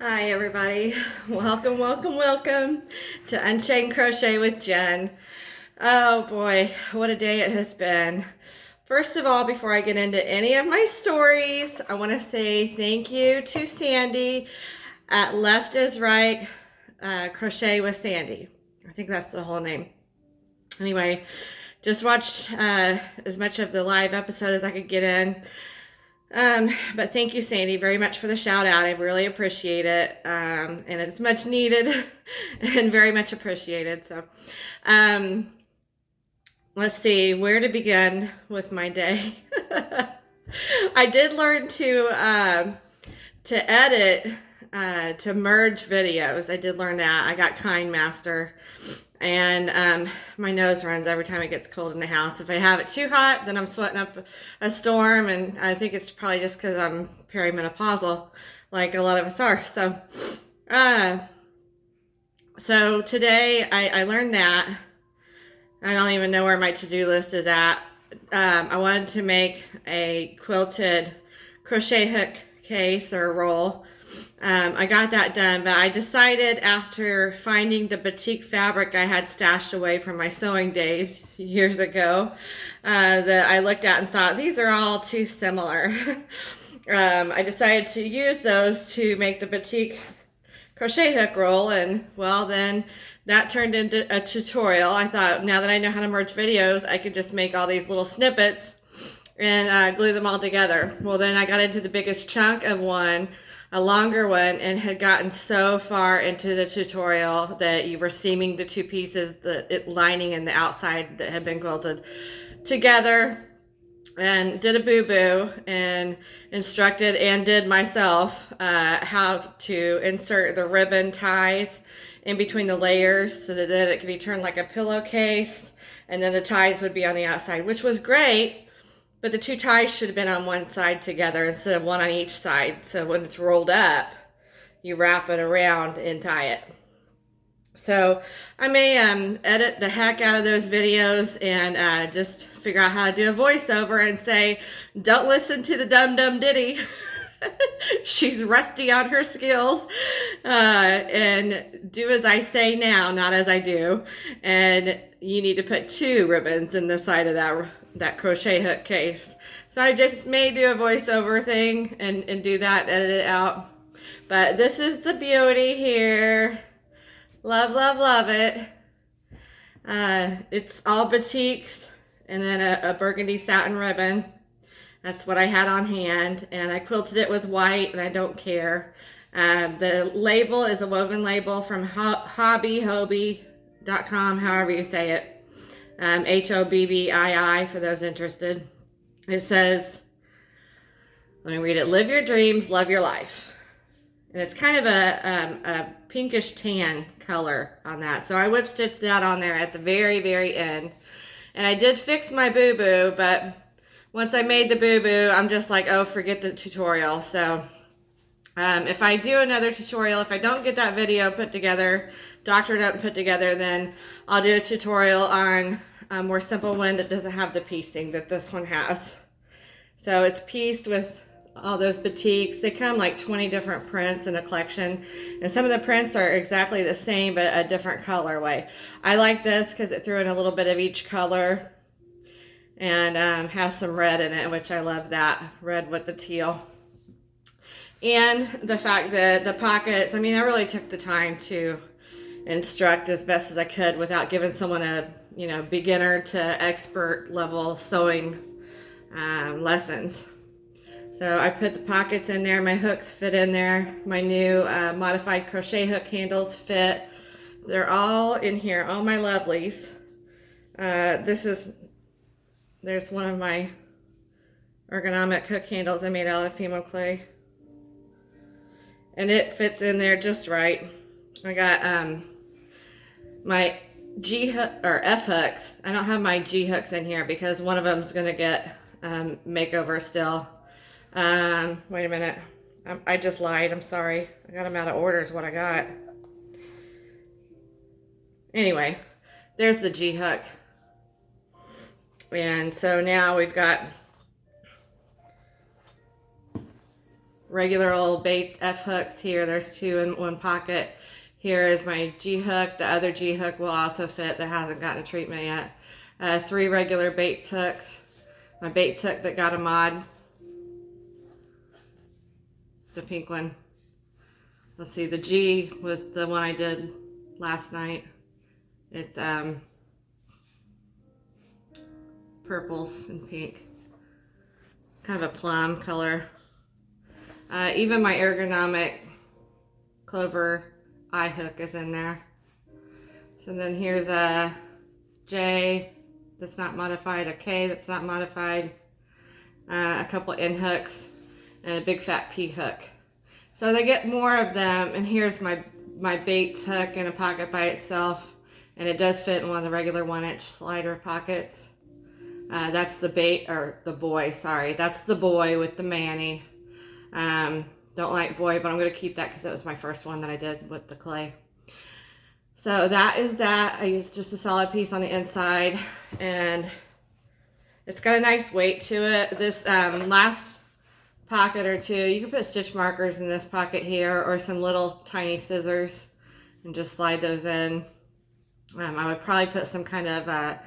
Hi everybody, welcome to Unchained Crochet with Jen. Oh boy, what a day it has been. First of all, before I get into any of my stories, I want to say thank you to Sandy at Left is Right Crochet with Sandy. I think that's the whole name. Anyway, just watched as much of the live episode as I could get in. But thank you, Sandy, very much for the shout out. I really appreciate it. And it's much needed and very much appreciated. So, let's see where to begin with my day. I did learn to edit, to merge videos. I did learn that. I got Kind Master. And my nose runs every time it gets cold in the house. If I have it too hot, then I'm sweating up a storm, and I think it's probably just because I'm perimenopausal, like a lot of us are. So today I learned that. I don't even know where my to-do list is at. I wanted to make a quilted crochet hook case or roll. I got that done, but I decided after finding the batik fabric I had stashed away from my sewing days years ago, that I looked at and thought, these are all too similar. I decided to use those to make the batik crochet hook roll, and well, then that turned into a tutorial. I thought, now that I know how to merge videos, I could just make all these little snippets and glue them all together. Well, then I got into the biggest chunk of one, a longer one, and had gotten so far into the tutorial that you were seaming the two pieces, the lining and the outside that had been quilted together, and did a boo-boo and instructed and did myself how to insert the ribbon ties in between the layers so that it could be turned like a pillowcase, and then the ties would be on the outside, which was great. But the two ties should have been on one side together instead of one on each side. So when it's rolled up, you wrap it around and tie it. So I may edit the heck out of those videos and just figure out how to do a voiceover and say, don't listen to the dum-dum ditty. She's rusty on her skills. And do as I say now, not as I do. And you need to put 2 ribbons in the side of that crochet hook case. So I just may do a voiceover thing and do that, edit it out. But this is the beauty here. Love, love, love it. It's all batiks and then a burgundy satin ribbon. That's what I had on hand, and I quilted it with white, and I don't care. The label is a woven label from hobby.com, however you say it. HOBBII for those interested. It says, let me read it, live your dreams, love your life. And it's kind of a pinkish tan color on that. So I whip stitched that on there at the very, very end. And I did fix my boo-boo, but once I made the boo-boo, I'm just like, oh, forget the tutorial. So if I do another tutorial, if I don't get that video put together, doctored up and put together, then I'll do a tutorial on a more simple one that doesn't have the piecing that this one has. So it's pieced with all those batiks. They come like 20 different prints in a collection, and some of the prints are exactly the same but a different colorway. I like this because it threw in a little bit of each color and has some red in it, which I love that, red with the teal. And the fact that the pockets, I mean, I really took the time to instruct as best as I could without giving someone a, beginner to expert level sewing lessons. So I put the pockets in there, my hooks fit in there, my new modified crochet hook handles fit. They're all in here, all my lovelies. There's one of my ergonomic hook handles I made out of Fimo clay. And it fits in there just right. I got my G hook or F hooks. I don't have my G hooks in here because one of them is going to get makeover still. Wait a minute. I just lied. I'm sorry. I got them out of order is what I got. Anyway, there's the G hook. And so now we've got regular old Bates F hooks here. There's 2 in one pocket. Here is my G hook. The other G hook will also fit that hasn't gotten a treatment yet. 3 regular Bates hooks. My Bates hook that got a mod. The pink one. Let's see, the G was the one I did last night. It's purples and pink. Kind of a plum color. Even my ergonomic clover eye hook is in there. So then here's a J that's not modified, a K that's not modified, a couple N hooks, and a big fat P hook. So they get more of them, and here's my Bates hook in a pocket by itself, and it does fit in one of the regular 1-inch slider pockets. That's the boy, sorry. That's the boy with the Manny. Don't like boy, but I'm going to keep that because it was my first one that I did with the clay. So that is that. I used just a solid piece on the inside, and it's got a nice weight to it. This last pocket or 2, you can put stitch markers in this pocket here or some little tiny scissors and just slide those in. I would probably put some kind of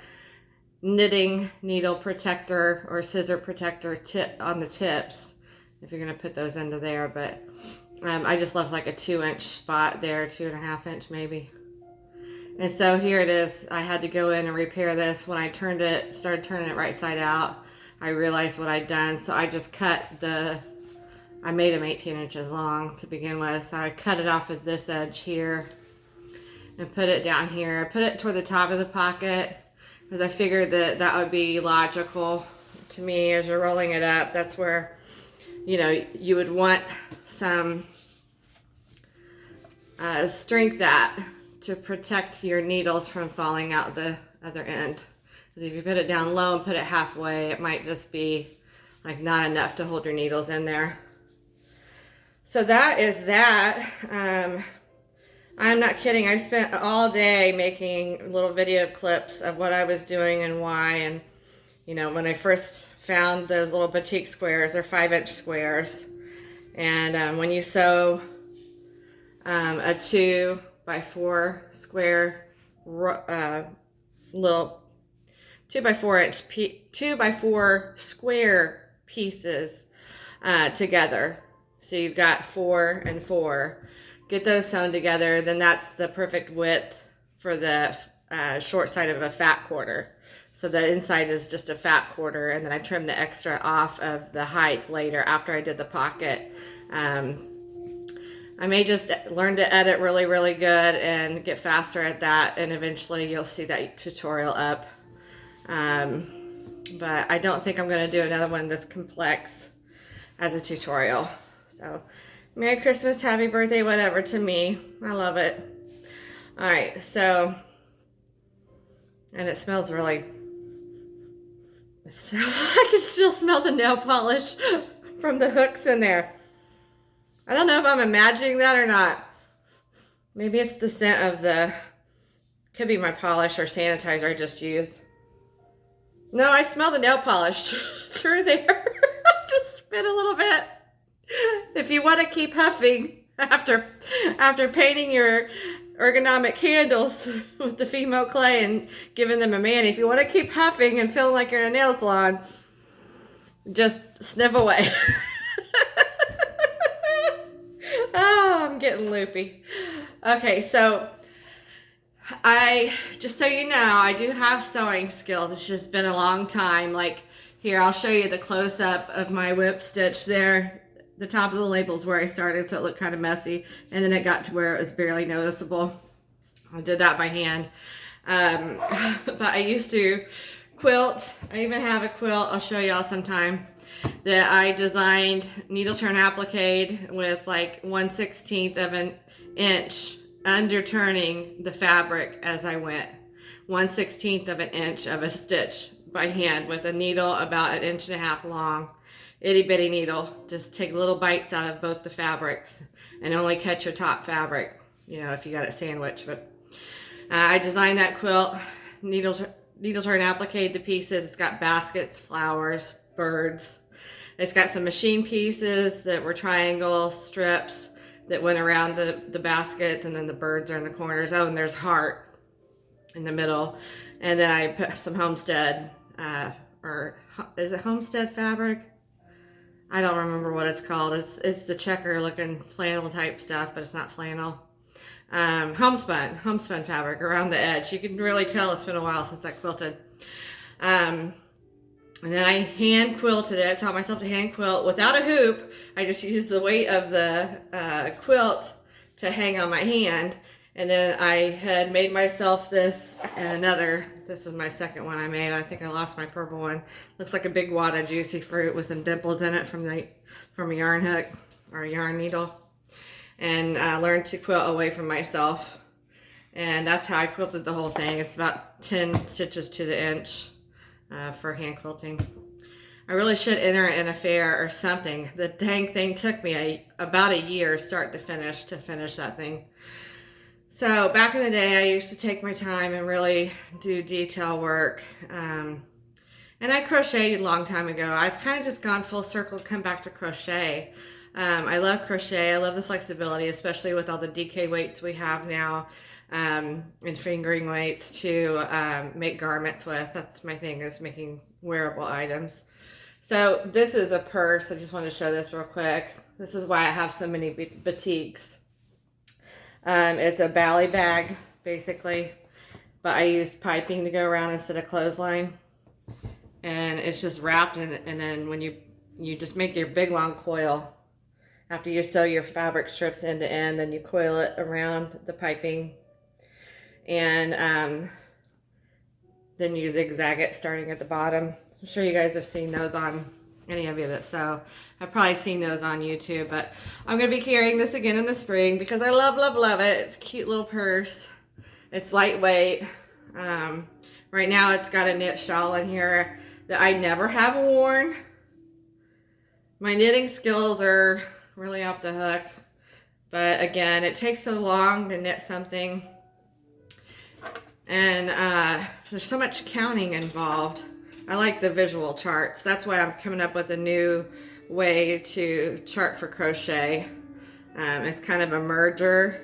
knitting needle protector or scissor protector tip on the tips if you're going to put those into there, but I just left like a 2-inch spot there, 2.5 inch maybe. And so here it is. I had to go in and repair this. When I started turning it right side out, I realized what I'd done. So I just cut I made them 18 inches long to begin with. So I cut it off at this edge here and put it down here. I put it toward the top of the pocket because I figured that would be logical to me as you're rolling it up. That's where, you know, you would want some strength to protect your needles from falling out the other end. Because if you put it down low and put it halfway, it might just be like not enough to hold your needles in there. So that is that. I'm not kidding. I spent all day making little video clips of what I was doing and why. And, you know, when I first found those little batik squares, they're 5-inch squares. And when you sew a 2x4 square, little 2x4 square pieces together. So you've got 4 and 4. Get those sewn together, then that's the perfect width for the short side of a fat quarter. So the inside is just a fat quarter, and then I trimmed the extra off of the height later after I did the pocket. I may just learn to edit really, really good and get faster at that, and eventually you'll see that tutorial up. But I don't think I'm going to do another one this complex as a tutorial. So Merry Christmas, Happy Birthday, whatever to me. I love it. All right, so, and it smells really, I can still smell the nail polish from the hooks in there. I don't know if I'm imagining that or not. Maybe it's the scent of could be my polish or sanitizer I just used. No, I smell the nail polish through there. Just spit a little bit. If you want to keep huffing after painting your ergonomic candles with the Fimo clay and giving them a mani, if you want to keep huffing and feeling like you're in a nail salon, just sniff away. Oh, I'm getting loopy. Okay, so just so you know, I do have sewing skills. It's just been a long time. Like here, I'll show you the close-up of my whip stitch there. The top of the label is where I started, so it looked kind of messy, and then it got to where it was barely noticeable. I did that by hand. But I used to quilt. I even have a quilt I'll show y'all sometime that I designed needle turn applique with like 1/16 of an inch under turning the fabric as I went. 1/16 of an inch of a stitch by hand with a needle about 1.5 inches long. Itty bitty needle. Just take little bites out of both the fabrics and only cut your top fabric, you know, if you got it sandwiched. But I designed that quilt, needle turn applique the pieces. It's got baskets, flowers, birds. It's got some machine pieces that were triangle strips that went around the baskets, and then the birds are in the corners. Oh, and there's heart in the middle. And then I put some homestead, or is it homestead fabric? I don't remember what it's called. It's the checker looking flannel type stuff, but it's not flannel. Homespun fabric around the edge. You can really tell it's been a while since I quilted. And then I hand quilted it. Taught myself to hand quilt without a hoop. I just used the weight of the quilt to hang on my hand. And then I had made myself this and another. This is my second one I made. I think I lost my purple one. Looks like a big wad of juicy fruit with some dimples in it from a yarn hook or a yarn needle. And I learned to quilt away from myself. And that's how I quilted the whole thing. It's about 10 stitches to the inch for hand quilting. I really should enter it in a fair or something. The dang thing took me about a year start to finish that thing. So back in the day, I used to take my time and really do detail work. And I crocheted a long time ago. I've kind of just gone full circle, come back to crochet. I love crochet. I love the flexibility, especially with all the DK weights we have now, and fingering weights to make garments with. That's my thing, is making wearable items. So this is a purse. I just want to show this real quick. This is why I have so many batiks. It's a bally bag, basically, but I used piping to go around instead of clothesline. And it's just wrapped in, and then when you just make your big long coil. After you sew your fabric strips end to end, then you coil it around the piping. And then you zigzag it starting at the bottom. I'm sure you guys have seen those on, any of you that sew, I've probably seen those on YouTube, but I'm going to be carrying this again in the spring because I love, love, love it. It's a cute little purse. It's lightweight. Right now it's got a knit shawl in here that I never have worn. My knitting skills are really off the hook, but again, it takes so long to knit something, and there's so much counting involved. I like the visual charts. That's why I'm coming up with a new way to chart for crochet. It's kind of a merger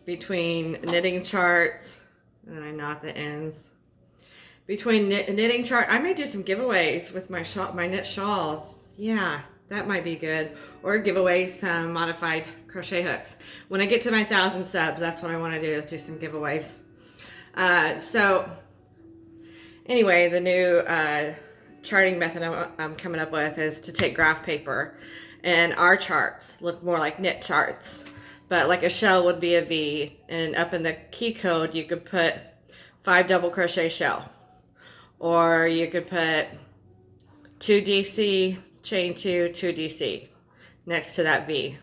between knitting charts, and then I knot the ends. Between knitting chart, I may do some giveaways with my knit shawls. Yeah, that might be good. Or give away some modified crochet hooks. When I get to my 1,000 subs, that's what I want to do, is do some giveaways. So anyway, the new charting method I'm coming up with is to take graph paper, and our charts look more like knit charts, but like a shell would be a V, and up in the key code you could put 5 double crochet shell, or you could put 2 DC, chain 2, 2 DC next to that V.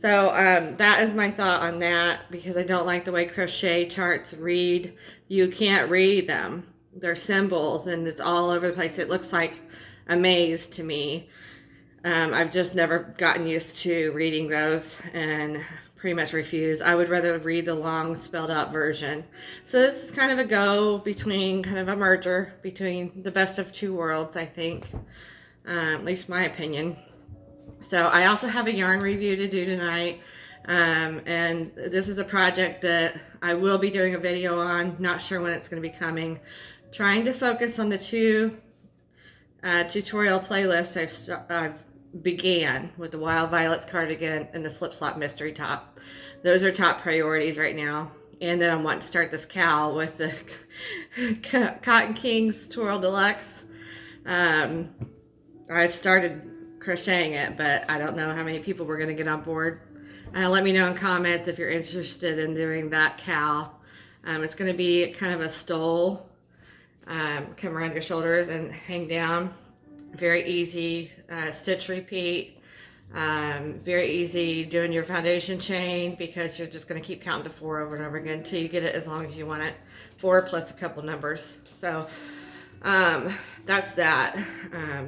So that is my thought on that, because I don't like the way crochet charts read. You can't read them. They're symbols and it's all over the place. It looks like a maze to me. I've just never gotten used to reading those and pretty much refuse. I would rather read the long spelled out version. So this is kind of a go between, kind of a merger between the best of two worlds, I think. At least my opinion. So I also have a yarn review to do tonight. And this is a project that I will be doing a video on. Not sure when it's going to be coming. Trying to focus on the 2 tutorial playlists I've began with the Wild Violets cardigan and the Slip Slop mystery top. Those are top priorities right now. And then I want to start this cowl with the Cotton Kings Twirl Deluxe. I've started crocheting it, but I don't know how many people we're going to get on board. Let me know in comments if you're interested in doing that cowl. It's going to be kind of a stole, come around your shoulders and hang down. Very easy stitch repeat. Very easy doing your foundation chain, because you're just going to keep counting to 4 over and over again until you get it as long as you want it. 4 plus a couple numbers. So that's that.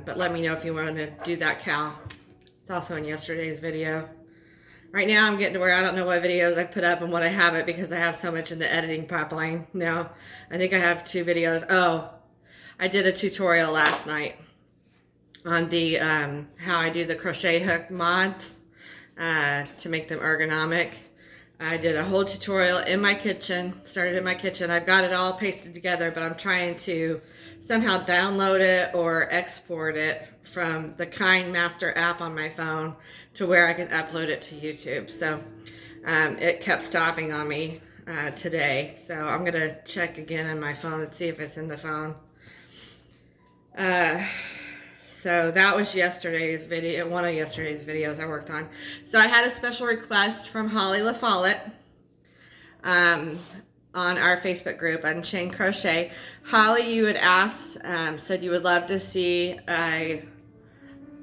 But let me know if you want to do that cowl. It's also in yesterday's video. Right now I'm getting to where I don't know what videos I put up and what I haven't, because I have so much in the editing pipeline now. I think I have 2 videos. Oh, I did a tutorial last night on the how I do the crochet hook mods to make them ergonomic. I did a whole tutorial in my kitchen, started in my kitchen. I've got it all pasted together, but I'm trying to somehow download it or export it from the Kind Master app on my phone to where I can upload it to YouTube. So it kept stopping on me today. So I'm gonna check again on my phone and see if it's in the phone. So that was yesterday's video, one of yesterday's videos I worked on. So I had a special request from Holly LaFollette on our Facebook group on Chain Crochet. Holly, you had asked, said you would love to see a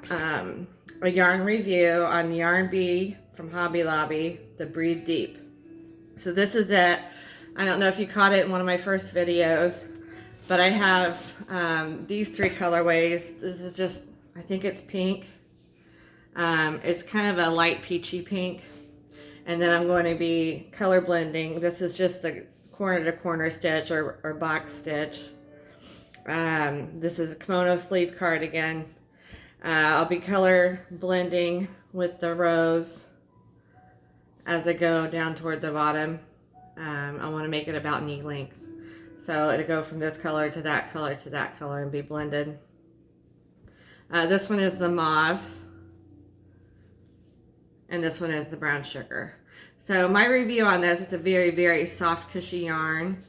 yarn review on Yarn Bee from Hobby Lobby, the Breathe Deep. So this is it. I don't know if you caught it in one of my first videos, but I have these three colorways. This is just, I think it's pink. It's kind of a light peachy pink. And then I'm going to be color blending. This is just the corner to corner stitch or box stitch. This is a kimono sleeve cardigan. I'll be color blending with the rows as I go down toward the bottom. I want to make it about knee length. So it'll go from this color to that color to that color and be blended. This one is the mauve. And this one is the brown sugar. So my review on this, it's a very, very soft, cushy yarn.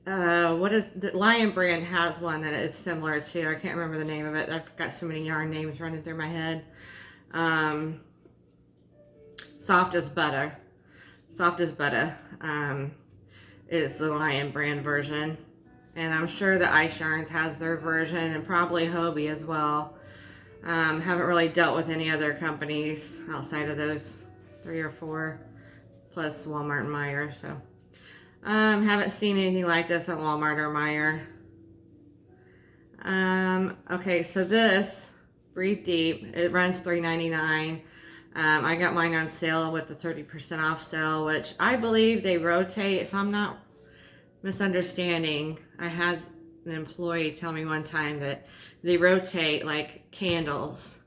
What is the Lion brand has one that is similar to, I can't remember the name of it. I've got so many yarn names running through my head. Soft as butter. Soft as butter is the Lion brand version. And I'm sure that Ice Yarns has their version, and probably Hobie as well. Haven't really dealt with any other companies outside of those 3 or 4, plus Walmart and Meijer. So haven't seen anything like this at Walmart or Meijer. Okay, so this Breathe Deep, it runs $3.99. I got mine on sale with the 30% off sale, which I believe they rotate. If I'm not misunderstanding, I had an employee tell me one time that they rotate like candles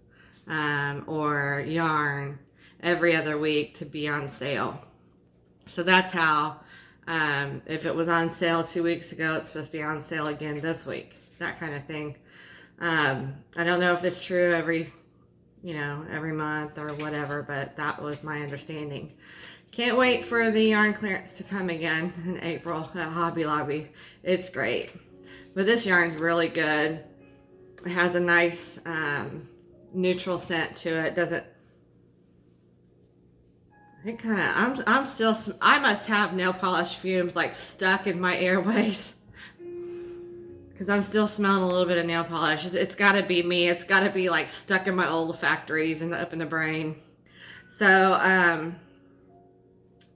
or yarn every other week to be on sale. So that's how, if it was on sale 2 weeks ago, it's supposed to be on sale again this week, that kind of thing. I don't know if it's true every month or whatever, but that was my understanding. Can't wait for the yarn clearance to come again in April at Hobby Lobby. It's great. But this yarn's really good. It has a nice neutral scent to it. Doesn't, it kind of, I must have nail polish fumes like stuck in my airways. Because I'm still smelling a little bit of nail polish. It's got to be me. It's got to be like stuck in my olfactories and up in the brain. So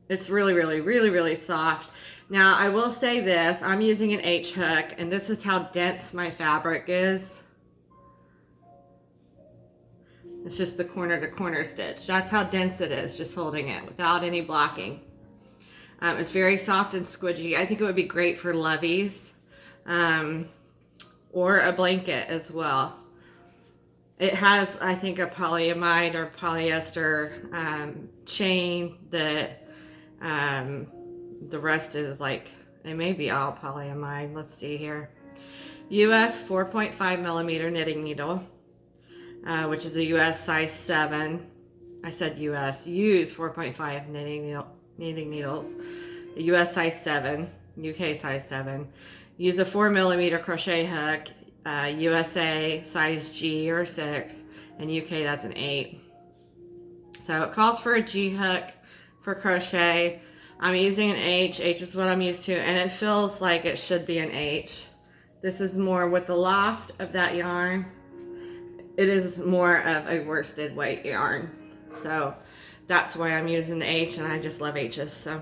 it's really, really, really, really soft. Now I will say this. I'm using an H hook, and this is how dense my fabric is. It's just the corner to corner stitch. That's how dense it is, just holding it without any blocking. It's very soft and squidgy. I think it would be great for loveys. Or a blanket as well. It has, I think, a polyamide or polyester chain that the rest is like, it may be all polyamide. Let's see here. US 4.5 millimeter knitting needle, which is a US size 7. I said US. Use 4.5 knitting needles. A US size 7, UK size 7. Use a 4 millimeter crochet hook, USA size G or 6, and UK that's an 8. So it calls for a G hook for crochet. I'm using an H. H is what I'm used to, and it feels like it should be an H. This is more with the loft of that yarn. It is more of a worsted weight yarn. So that's why I'm using the H, and I just love H's. So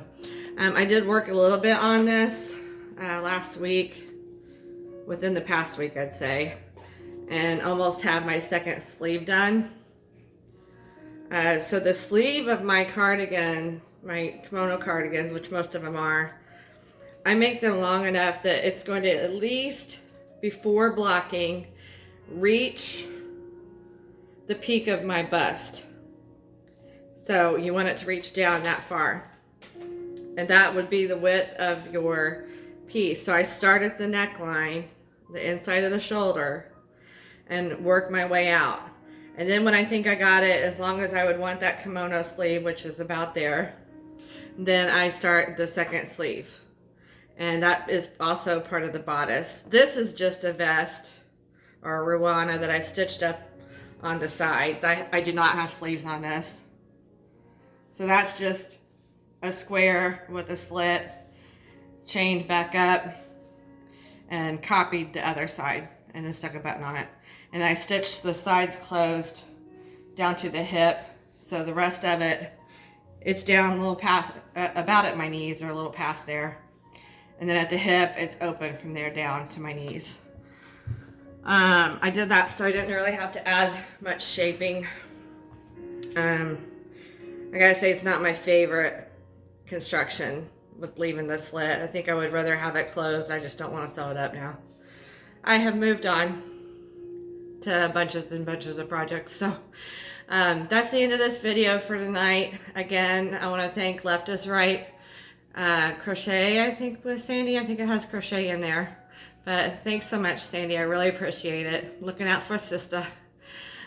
I did work a little bit on this last week, within the past week I'd say, and almost have my second sleeve done. So the sleeve of my cardigan, my kimono cardigans, which most of them are, I make them long enough that it's going to at least, before blocking, reach the peak of my bust. So you want it to reach down that far. And that would be the width of your piece. So I start at the neckline, the inside of the shoulder, and work my way out. And then when I think I got it, as long as I would want that kimono sleeve, which is about there, then I start the second sleeve. And that is also part of the bodice. This is just a vest or a ruana that I stitched up on the sides. I do not have sleeves on this. So that's just a square with a slit, chained back up, and copied the other side, and then stuck a button on it. And I stitched the sides closed down to the hip, so the rest of it, it's down a little past, about at my knees or a little past there. And then at the hip, it's open from there down to my knees. I did that so I didn't really have to add much shaping. I gotta say, it's not my favorite construction with leaving the slit. I think I would rather have it closed. I just don't want to sew it up now. I have moved on to bunches and bunches of projects. So that's the end of this video for tonight. Again, I want to thank Left is Right Crochet, I think with Sandy. I think it has crochet in there. But thanks so much, Sandy. I really appreciate it. Looking out for sister.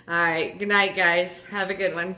All right, good night, guys. Have a good one.